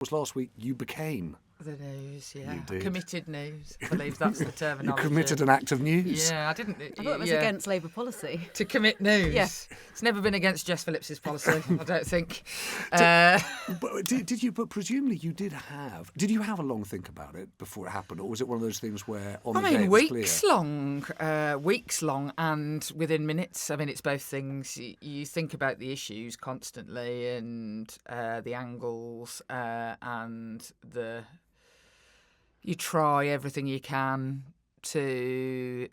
was last week you became the news. Yeah, You did. Committed news. I believe that's the terminology. You committed an act of news. Yeah, I didn't. I thought it was against Labour policy. To commit news. Yes. It's never been against Jess Phillips' policy, I don't think. But did you? But presumably you did have. Did you have a long think about it before it happened, or was it one of those things where on the day it was clear? Weeks long, and within minutes. I mean, it's both things. You think about the issues constantly, and the angles, and the. You try everything you can to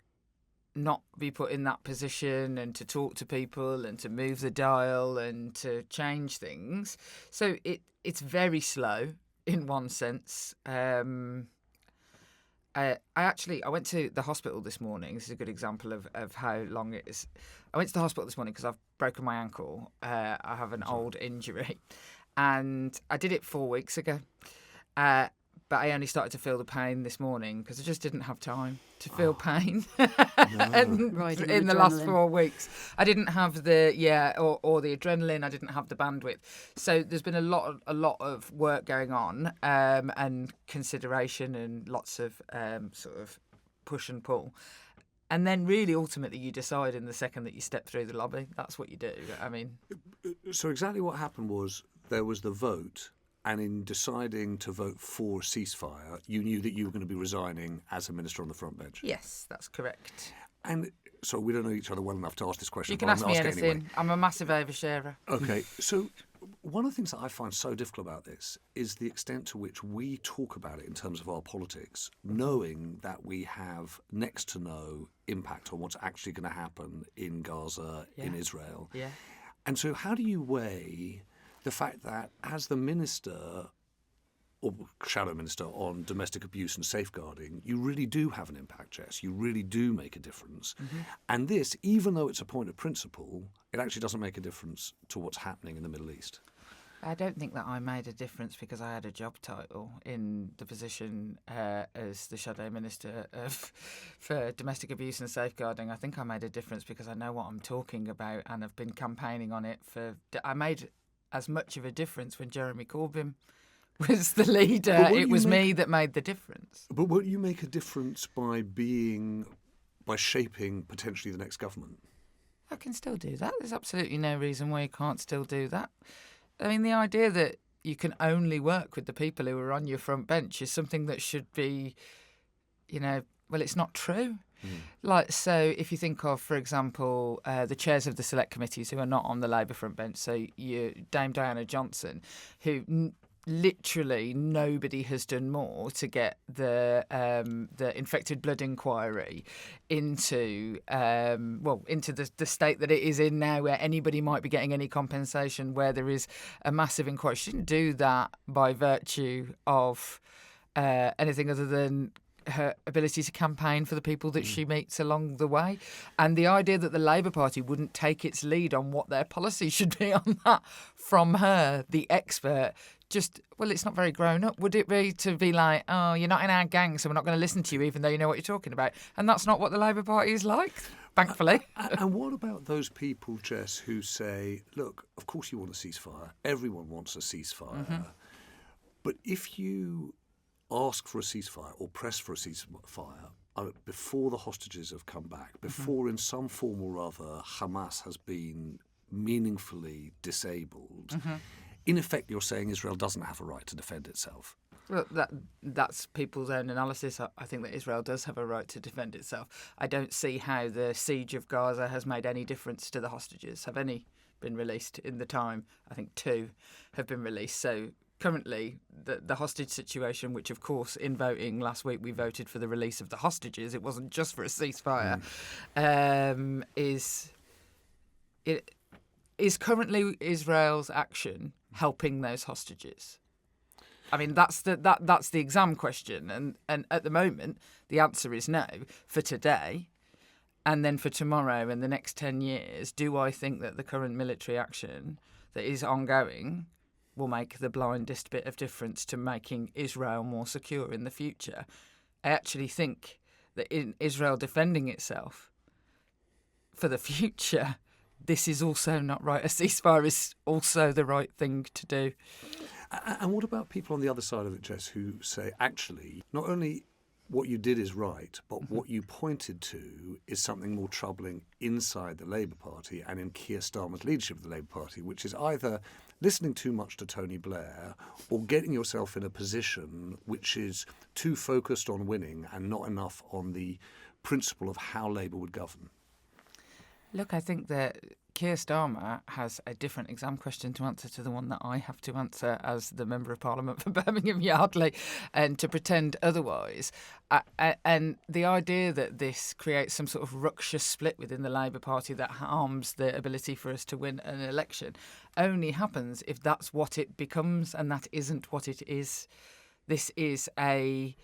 not be put in that position and to talk to people and to move the dial and to change things. So it's very slow in one sense. I went to the hospital this morning. This is a good example of how long it is. I went to the hospital this morning because I've broken my ankle. I have an old injury. And I did it 4 weeks ago. But I only started to feel the pain this morning because I just didn't have time to feel pain in the last 4 weeks. I didn't have or the adrenaline. I didn't have the bandwidth. So there's been a lot of work going on and consideration and lots of sort of push and pull. And then really, ultimately, you decide in the second that you step through the lobby. That's what you do. I mean... So exactly what happened was there was the vote. And in deciding to vote for a ceasefire, you knew that you were going to be resigning as a minister on the front bench. Yes, that's correct. And so we don't know each other well enough to ask this question. You can ask me anything. Anyway. I'm a massive oversharer. Okay, so one of the things that I find so difficult about this is the extent to which we talk about it in terms of our politics, knowing that we have next to no impact on what's actually going to happen in Gaza, in Israel. Yeah. And so how do you weigh the fact that as the minister or shadow minister on domestic abuse and safeguarding, you really do have an impact, Jess. You really do make a difference. Mm-hmm. And this, even though it's a point of principle, it actually doesn't make a difference to what's happening in the Middle East. I don't think that I made a difference because I had a job title in the position as the shadow minister for domestic abuse and safeguarding. I think I made a difference because I know what I'm talking about and have been campaigning on it I made as much of a difference when Jeremy Corbyn was the leader. It was me that made the difference. But won't you make a difference by shaping potentially the next government? I can still do that. There's absolutely no reason why you can't still do that. I mean, the idea that you can only work with the people who are on your front bench is something that should be, it's not true. So if you think of, for example, the chairs of the select committees who are not on the Labour front bench, so Dame Diana Johnson, who literally nobody has done more to get the infected blood inquiry into the state that it is in now, where anybody might be getting any compensation, where there is a massive inquiry. She didn't do that by virtue of anything other than her ability to campaign for the people that she meets along the way. And the idea that the Labour Party wouldn't take its lead on what their policy should be on that from her, the expert, it's not very grown up, would it be, to be like, oh, you're not in our gang, so we're not going to listen to you even though you know what you're talking about. And that's not what the Labour Party is like, thankfully. And what about those people, Jess, who say, look, of course you want a ceasefire. Everyone wants a ceasefire. Mm-hmm. But if you ask for a ceasefire or press for a ceasefire before the hostages have come back, before in some form or other Hamas has been meaningfully disabled, in effect you're saying Israel doesn't have a right to defend itself. Well, that's people's own analysis. I think that Israel does have a right to defend itself. I don't see how the siege of Gaza has made any difference to the hostages. Have any been released in the time? I think 2 have been released. So currently, the hostage situation, which, of course, in voting last week, we voted for the release of the hostages. It wasn't just for a ceasefire. Is currently Israel's action helping those hostages? I mean, that's the exam question. And at the moment, the answer is no for today. And then for tomorrow and the next 10 years, do I think that the current military action that is ongoing will make the blindest bit of difference to making Israel more secure in the future? I actually think that in Israel defending itself for the future, this is also not right. A ceasefire is also the right thing to do. And what about people on the other side of it, Jess, who say, actually, not only what you did is right, but what you pointed to is something more troubling inside the Labour Party and in Keir Starmer's leadership of the Labour Party, which is either listening too much to Tony Blair or getting yourself in a position which is too focused on winning and not enough on the principle of how Labour would govern? Look, I think that Keir Starmer has a different exam question to answer to the one that I have to answer as the Member of Parliament for Birmingham Yardley, and to pretend otherwise. And the idea that this creates some sort of ructious split within the Labour Party that harms the ability for us to win an election only happens if that's what it becomes, and that isn't what it is. This is a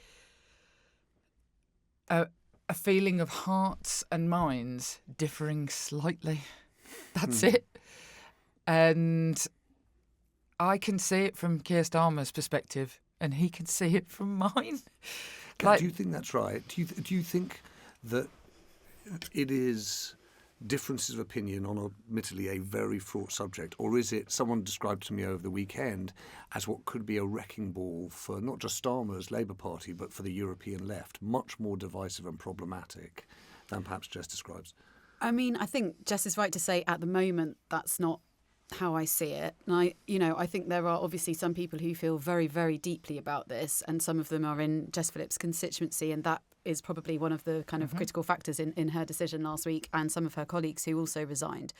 feeling of hearts and minds differing slightly. That's it. And I can see it from Keir Starmer's perspective, and he can see it from mine. Do you think that's right? Do you think that it is differences of opinion on admittedly a very fraught subject, or is it, someone described to me over the weekend as what could be a wrecking ball for not just Starmer's Labour Party but for the European left, much more divisive and problematic than perhaps Jess describes? I mean, I think Jess is right to say at the moment that's not how I see it. And I think there are obviously some people who feel very, very deeply about this, and some of them are in Jess Phillips' constituency, and that is probably one of the kind of critical factors in her decision last week, and some of her colleagues who also resigned.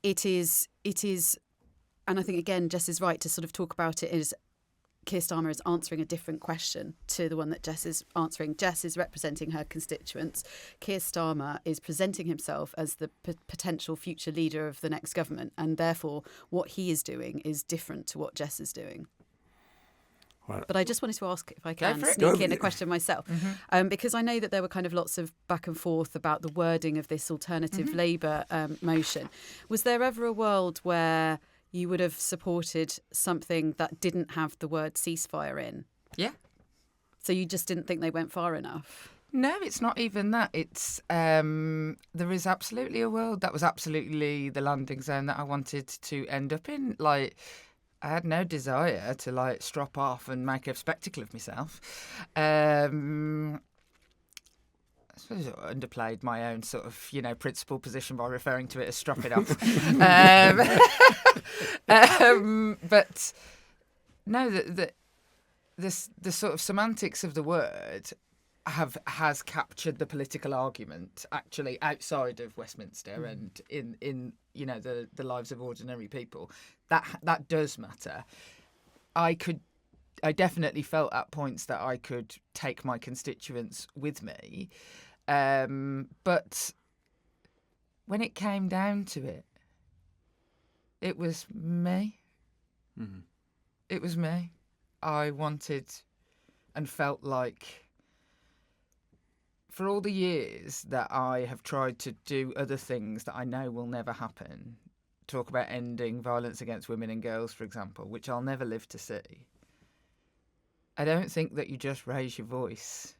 It is, and I think again, Jess is right to sort of talk about it as Keir Starmer is answering a different question to the one that Jess is answering. Jess is representing her constituents. Keir Starmer is presenting himself as the potential future leader of the next government, and therefore what he is doing is different to what Jess is doing. Right. But I just wanted to ask, if I can, Go sneak in a question myself, because I know that there were kind of lots of back and forth about the wording of this alternative Labour motion. Was there ever a world where you would have supported something that didn't have the word ceasefire in? Yeah. So you just didn't think they went far enough? No, it's not even that. It's there is absolutely a world that was absolutely the landing zone that I wanted to end up in. Like, I had no desire to strop off and make a spectacle of myself. I suppose I underplayed my own sort of, principal position by referring to it as strop it off. But no, the sort of semantics of the word has captured the political argument actually outside of Westminster and in the lives of ordinary people. That does matter. I definitely felt at points that I could take my constituents with me. But when it came down to it, it was me. Mm-hmm. It was me. I wanted and felt like, for all the years that I have tried to do other things that I know will never happen, talk about ending violence against women and girls, for example, which I'll never live to see, I don't think that you just raise your voice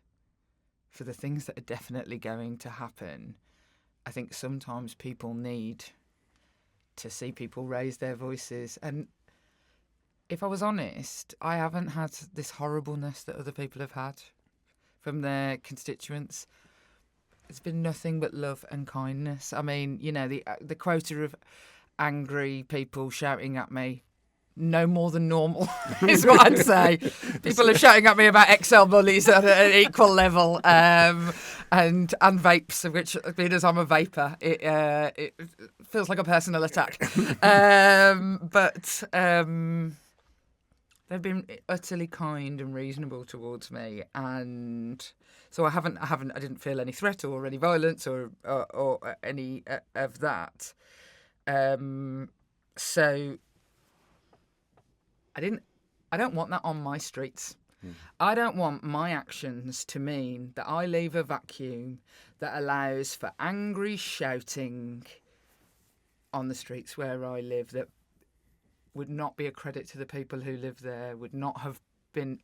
for the things that are definitely going to happen. I think sometimes people need to see people raise their voices. And if I was honest, I haven't had this horribleness that other people have had from their constituents. It's been nothing but love and kindness. I mean, the quota of angry people shouting at me, no more than normal, is what I'd say. People are shouting at me about XL bullies at an equal level, and vapes, which, being as I'm a vapor, it feels like a personal attack. But they've been utterly kind and reasonable towards me, and so I didn't feel any threat or any violence or any of that. So I don't want that on my streets. I don't want my actions to mean that I leave a vacuum that allows for angry shouting on the streets where I live that would not be a credit to the people who live there, would not have been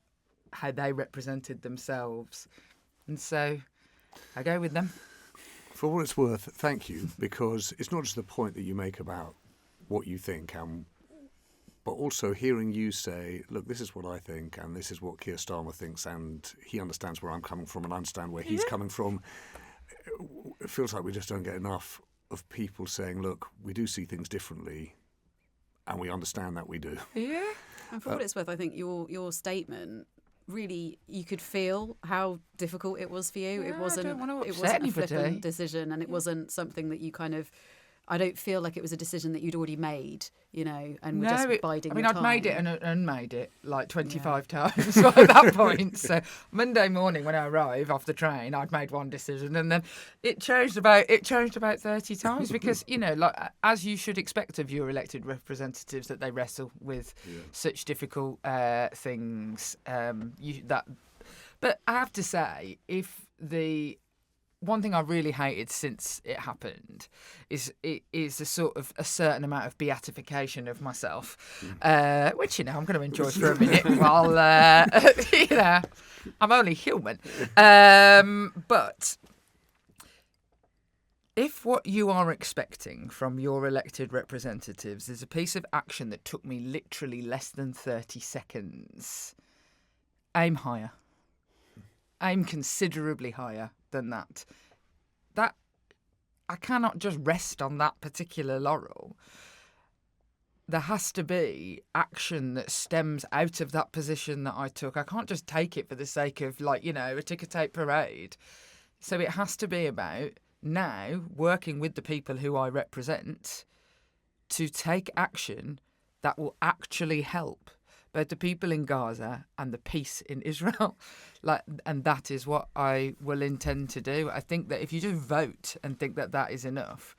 how they represented themselves. And so I go with them. For what it's worth, thank you, because it's not just the point that you make about what you think and but also hearing you say, look, this is what I think, and this is what Keir Starmer thinks, and he understands where I'm coming from, and I understand where he's coming from. It feels like we just don't get enough of people saying, look, we do see things differently, and we understand that we do. Yeah. And for what it's worth, I think your statement, really, you could feel how difficult it was for you. Yeah, it wasn't I don't want to it upset wasn't a flippant anybody. decision, and it wasn't something that you kind of. I don't feel like it was a decision that you'd already made, and were just biding your time. I'd made it and unmade it like 25 times at that point. So Monday morning when I arrive off the train, I'd made one decision, and then it changed about 30 times because like as you should expect of your elected representatives, that they wrestle with such difficult things. But I have to say, one thing I really hated since it happened is a sort of a certain amount of beatification of myself, which I'm going to enjoy for a minute while I'm only human. But if what you are expecting from your elected representatives is a piece of action that took me literally less than 30 seconds, aim higher. Aim considerably higher than that. That I cannot just rest on that particular laurel. There has to be action that stems out of that position that I took. I can't just take it for the sake of a ticker tape parade. So it has to be about now working with the people who I represent to take action that will actually help both the people in Gaza and the peace in Israel. And that is what I will intend to do. I think that if you just vote and think that that is enough,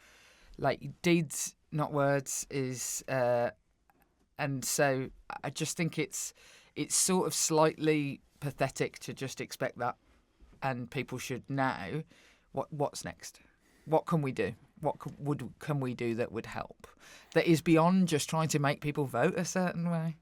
deeds, not words, is... and so I just think it's sort of slightly pathetic to just expect that, and people should now, what's next? What can we do? What can we do that would help? That is beyond just trying to make people vote a certain way.